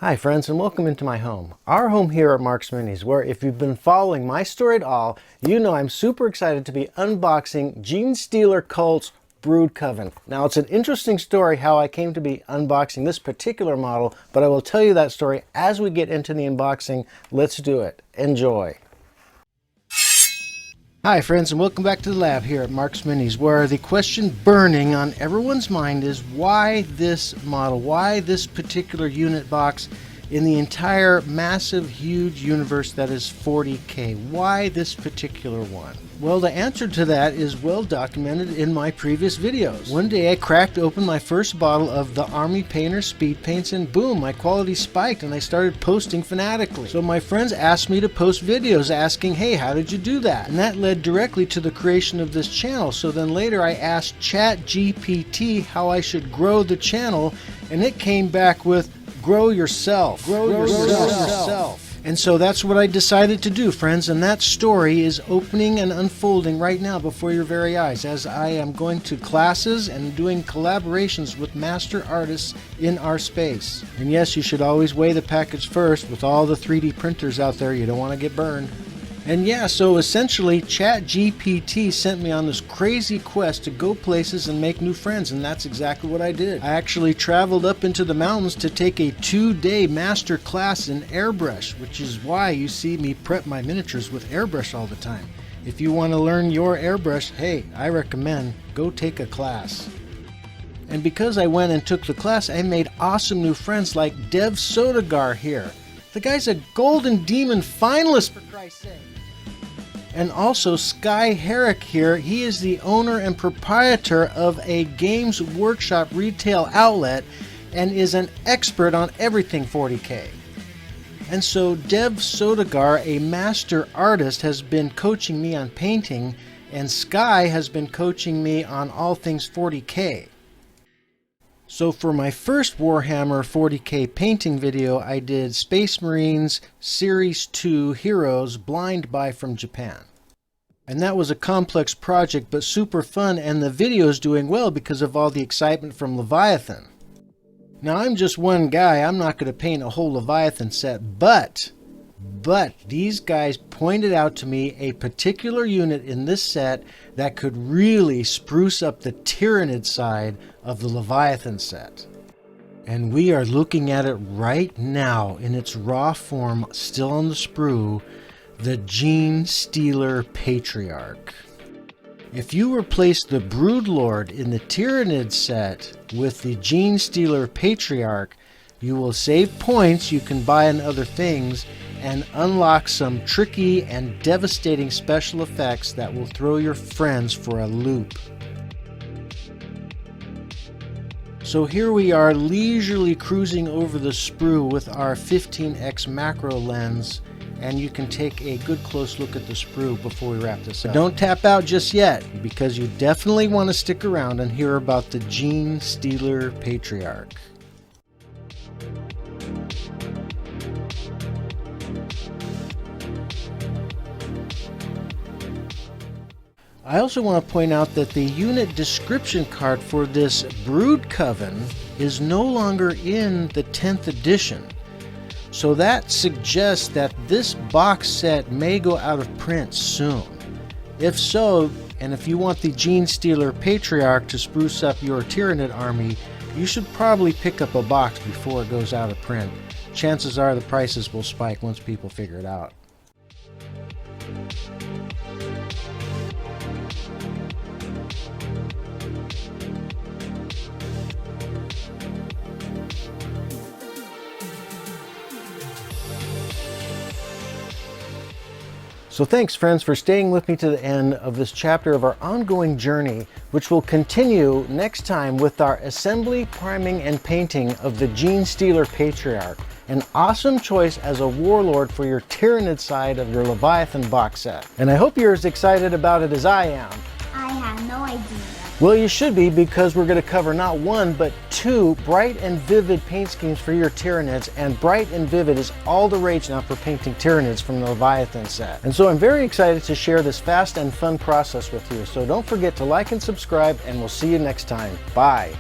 Hi friends, and welcome into my home. Our home here at Mark's Minis, where if you've been following my story at all, you know I'm super excited to be unboxing Genestealer Cult's Brood Coven. Now it's an interesting story how I came to be unboxing this particular model, but I will tell you that story as we get into the unboxing. Let's do it. Enjoy. Hi friends, and welcome back to the lab here at Mark's Minis, where the question burning on everyone's mind is why this model, why this particular unit box in the entire massive huge universe that is 40K. Why this particular one? Well, the answer to that is well documented in my previous videos. One day I cracked open my first bottle of the Army Painter Speed Paints and boom, my quality spiked and I started posting fanatically. So my friends asked me to post videos asking, hey, how did you do that? And that led directly to the creation of this channel. So then later I asked ChatGPT how I should grow the channel, and it came back with grow yourself. Grow yourself. And so that's what I decided to do, friends, and that story is opening and unfolding right now before your very eyes as I am going to classes and doing collaborations with master artists in our space. And yes, you should always weigh the package first. With all the 3D printers out there, you don't want to get burned. And yeah, so essentially ChatGPT sent me on this crazy quest to go places and make new friends, and that's exactly what I did. I actually traveled up into the mountains to take a 2-day master class in airbrush, which is why you see me prep my miniatures with airbrush all the time. If you want to learn your airbrush, hey, I recommend go take a class. And because I went and took the class, I made awesome new friends like Dev Sodagar here. The guy's a Golden Demon finalist, for Christ's sake. And also Sky Herrick here. He is the owner and proprietor of a Games Workshop retail outlet and is an expert on everything 40K. And so Dev Sodagar, a master artist, has been coaching me on painting, and Sky has been coaching me on all things 40K. So for my first Warhammer 40K painting video, I did Space Marines Series 2 Heroes Blind Buy from Japan. And that was a complex project, but super fun, and the video is doing well because of all the excitement from Leviathan. Now I'm just one guy, I'm not going to paint a whole Leviathan set, but these guys pointed out to me a particular unit in this set that could really spruce up the Tyranid side of the Leviathan set. And we are looking at it right now in its raw form, still on the sprue, the Genestealer Patriarch. If you replace the Broodlord in the Tyranid set with the Genestealer Patriarch, you will save points you can buy on other things and unlock some tricky and devastating special effects that will throw your friends for a loop. So here we are leisurely cruising over the sprue with our 15x macro lens, and you can take a good close look at the sprue before we wrap this up. But don't tap out just yet, because you definitely want to stick around and hear about the Genestealer Patriarch. I also want to point out that the unit description card for this Brood Coven is no longer in the 10th edition. So that suggests that this box set may go out of print soon. If so, and if you want the Genestealer Patriarch to spruce up your Tyranid army, you should probably pick up a box before it goes out of print. Chances are the prices will spike once people figure it out. So thanks friends for staying with me to the end of this chapter of our ongoing journey, which will continue next time with our assembly, priming, and painting of the Genestealer Patriarch, an awesome choice as a warlord for your Tyranid side of your Leviathan box set. And I hope you're as excited about it as I am. I have no idea. Well, you should be, because we're going to cover not one, but 2 bright and vivid paint schemes for your Tyranids, and bright and vivid is all the rage now for painting Tyranids from the Leviathan set. And so I'm very excited to share this fast and fun process with you. So don't forget to like and subscribe, and we'll see you next time. Bye.